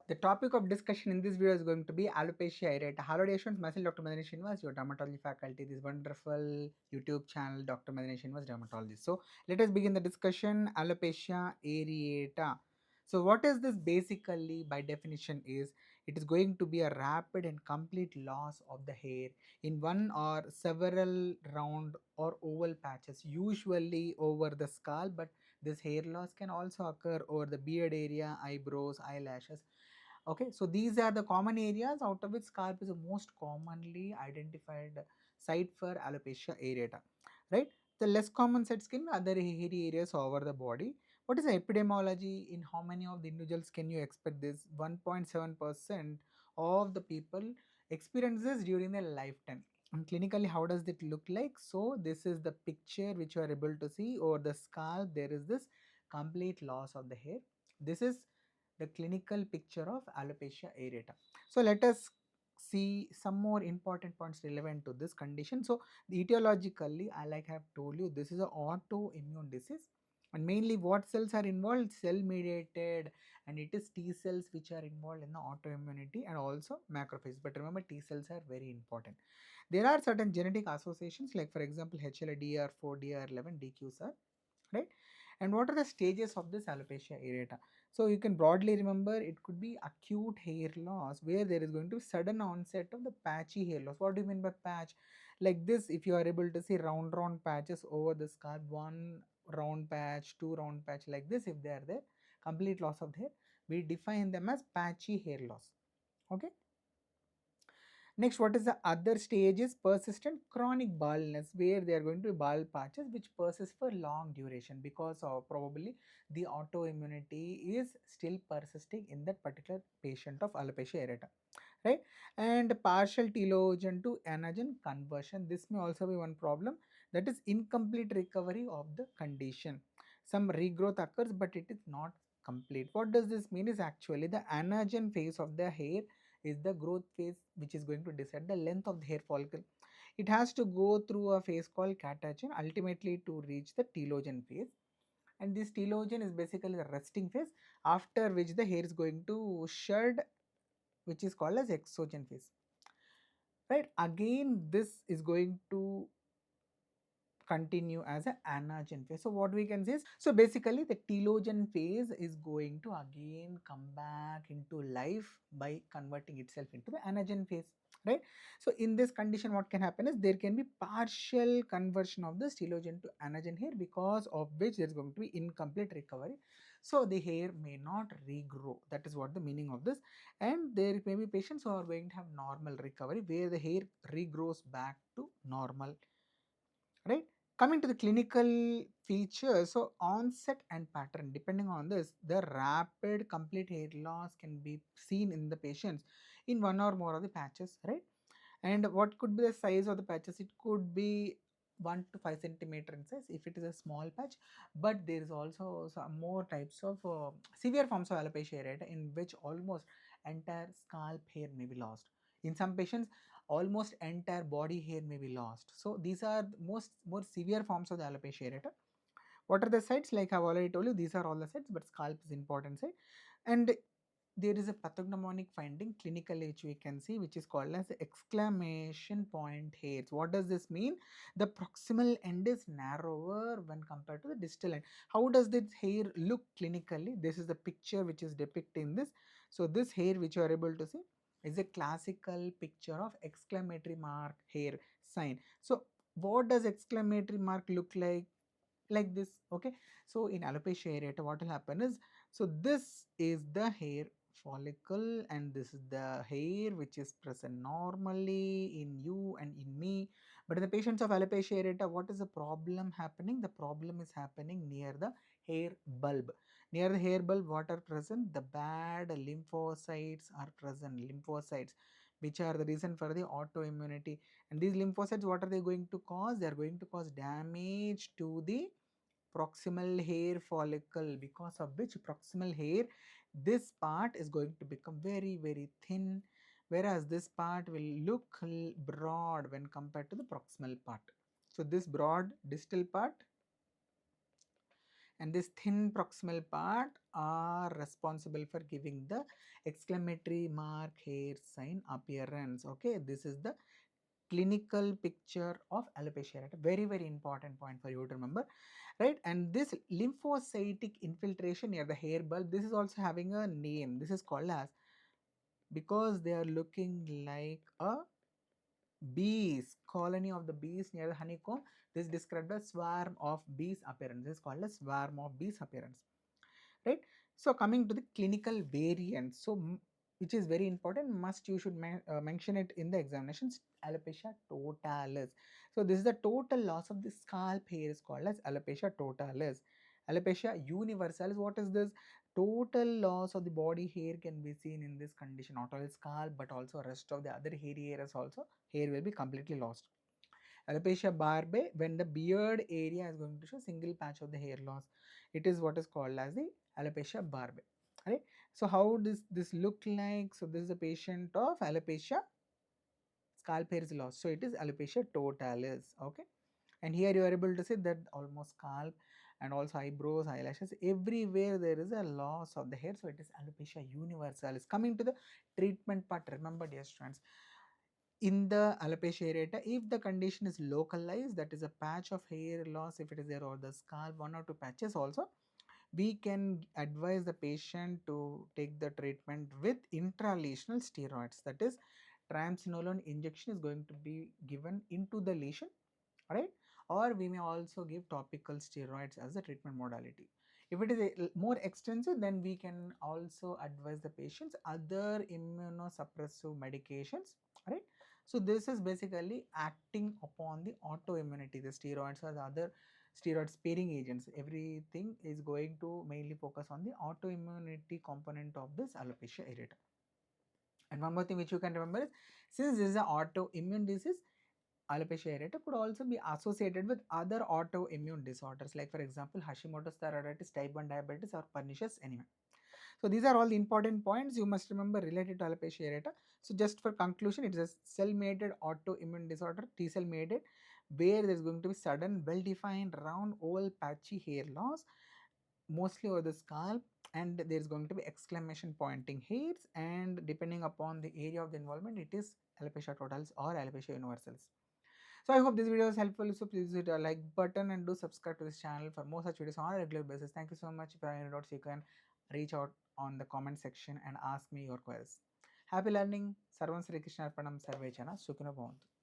The topic of discussion in this video is going to be alopecia areata. Hello dear students, myself Dr. Maddineni Srinivas, your dermatology faculty, this wonderful YouTube channel Dr. Maddineni Srinivas Dermatologist. So let us begin the discussion. Alopecia areata. So what is this basically? By definition is it is going to be a rapid and complete loss of the hair in one or several round or oval patches, usually over the scalp, but this hair loss can also occur over the beard area, eyebrows, eyelashes. Okay, so these are the common areas out of which scalp is the most commonly identified site for alopecia areata, right? The less common site skin, other hairy areas over the body. What is the epidemiology? In how many of the individuals can you expect this? 1.7% of the people experience this during their lifetime. And clinically, how does it look like? So this is the picture which you are able to see over the scalp. There is this complete loss of the hair. This is the clinical picture of alopecia areata. So let us see some more important points relevant to this condition. So etiologically, like I have told you, this is an autoimmune disease, and mainly what cells are involved? Cell mediated, and it is T cells which are involved in the autoimmunity, and also macrophages. But remember, T cells are very important. There are certain genetic associations, like for example HLA-DR4, DR11, DQs, right? And what are the stages of this alopecia areata? So you can broadly remember it could be acute hair loss where there is going to be sudden onset of the patchy hair loss. What do you mean by patch? Like this, if you are able to see round patches over the scalp, one round patch, two round patch, like this, if they are there, complete loss of hair, we define them as patchy hair loss. Okay. Next, what is the other stage is persistent chronic baldness, where they are going to be bald patches which persist for long duration because of probably the autoimmunity is still persisting in that particular patient of alopecia areata, right? And partial telogen to anagen conversion, this may also be one problem, that is incomplete recovery of the condition. Some regrowth occurs, but it is not complete. What does this mean? Is actually the anagen phase of the hair is the growth phase which is going to decide the length of the hair follicle. It has to go through a phase called catagen ultimately to reach the telogen phase, and this telogen is basically the resting phase, after which the hair is going to shed, which is called as exogen phase, right? Again, this is going to continue as a anagen phase. So what we can say is, so basically the telogen phase is going to again come back into life by converting itself into the anagen phase, right? So in this condition, what can happen is there can be partial conversion of this telogen to anagen hair, because of which there is going to be incomplete recovery. So the hair may not regrow. That is what the meaning of this. And there may be patients who are going to have normal recovery where the hair regrows back to normal, right? Coming to the clinical features, so onset and pattern, depending on this, the rapid complete hair loss can be seen in the patients in one or more of the patches, right? And what could be the size of the patches? It could be 1 to 5 centimeter in size if it is a small patch, but there is also some more types of severe forms of alopecia areata in which almost entire scalp hair may be lost. In some patients, almost entire body hair may be lost. So these are the more severe forms of the alopecia areata. What are the sites? Like I've already told you, these are all the sites, but scalp is important site. And there is a pathognomonic finding clinically which we can see, which is called as exclamation point hairs. What does this mean? The proximal end is narrower when compared to the distal end. How does this hair look clinically? This is the picture which is depicting this. So this hair which you are able to see is a classical picture of exclamatory mark hair sign. So what does exclamatory mark look like? Like this. Okay, so in alopecia areata, what will happen is, so this is the hair follicle, and this is the hair which is present normally in you and in me. But in the patients of alopecia areata, what is the problem happening? The problem is happening near the hair bulb. Near the hair bulb, what are present? The bad lymphocytes are present. Lymphocytes, which are the reason for the autoimmunity. And these lymphocytes, what are they going to cause? They are going to cause damage to the proximal hair follicle, because of which proximal hair, this part is going to become very thin, whereas this part will look broad when compared to the proximal part. So this broad distal part and this thin proximal part are responsible for giving the exclamatory mark hair sign appearance. Okay, this is the clinical picture of alopecia areata. Very, very important point for you to remember, right? And this lymphocytic infiltration near the hair bulb, this is also having a name. This is called as, because they are looking like a bees, colony of the bees near the honeycomb. This is described as swarm of bees appearance. This is called as swarm of bees appearance, right? So coming to the clinical variant, so which is very important, must you should mention it in the examinations, alopecia totalis. So this is the total loss of the scalp hair is called as alopecia totalis. Alopecia universalis, what is this? Total loss of the body hair can be seen in this condition, not only scalp but also rest of the other hairy areas also, hair will be completely lost. Alopecia barbae, when the beard area is going to show single patch of the hair loss, it is what is called as the alopecia barbae, right? So how does this look like? So this is a patient of alopecia, scalp hair is lost, so it is alopecia totalis. Okay, and here you are able to see that almost scalp and also eyebrows, eyelashes, everywhere there is a loss of the hair, so it is alopecia universalis. Coming to the treatment part, remember dear students, in the alopecia areata, if the condition is localized, that is a patch of hair loss, if it is there, or the scalp, 1 or 2 patches also, we can advise the patient to take the treatment with intralesional steroids. That is, triamcinolone injection is going to be given into the lesion, right? Or we may also give topical steroids as a treatment modality. If it is more extensive, then we can also advise the patients other immunosuppressive medications, right? So this is basically acting upon the autoimmunity. The steroids or the other steroid sparing agents, everything is going to mainly focus on the autoimmunity component of this alopecia areata. And one more thing which you can remember is, since this is an autoimmune disease, alopecia areata could also be associated with other autoimmune disorders, like for example Hashimoto's thyroiditis, type 1 diabetes, or pernicious anemia. So these are all the important points you must remember related to alopecia areata. So just for conclusion, it is a cell-mediated autoimmune disorder, T cell mediated, where there is going to be sudden, well-defined, round, oval, patchy hair loss, mostly over the scalp, and there is going to be exclamation pointing hairs, and depending upon the area of the involvement, it is alopecia totalis or alopecia universalis. So I hope this video is helpful. So please hit a like button and do subscribe to this channel for more such videos on a regular basis. Thank you so much. If you have any doubts, you can reach out on the comment section and ask me your queries. Happy learning. Sarvam Sri Krishna Arpanam Sarvechana Sukhino Bhavantu.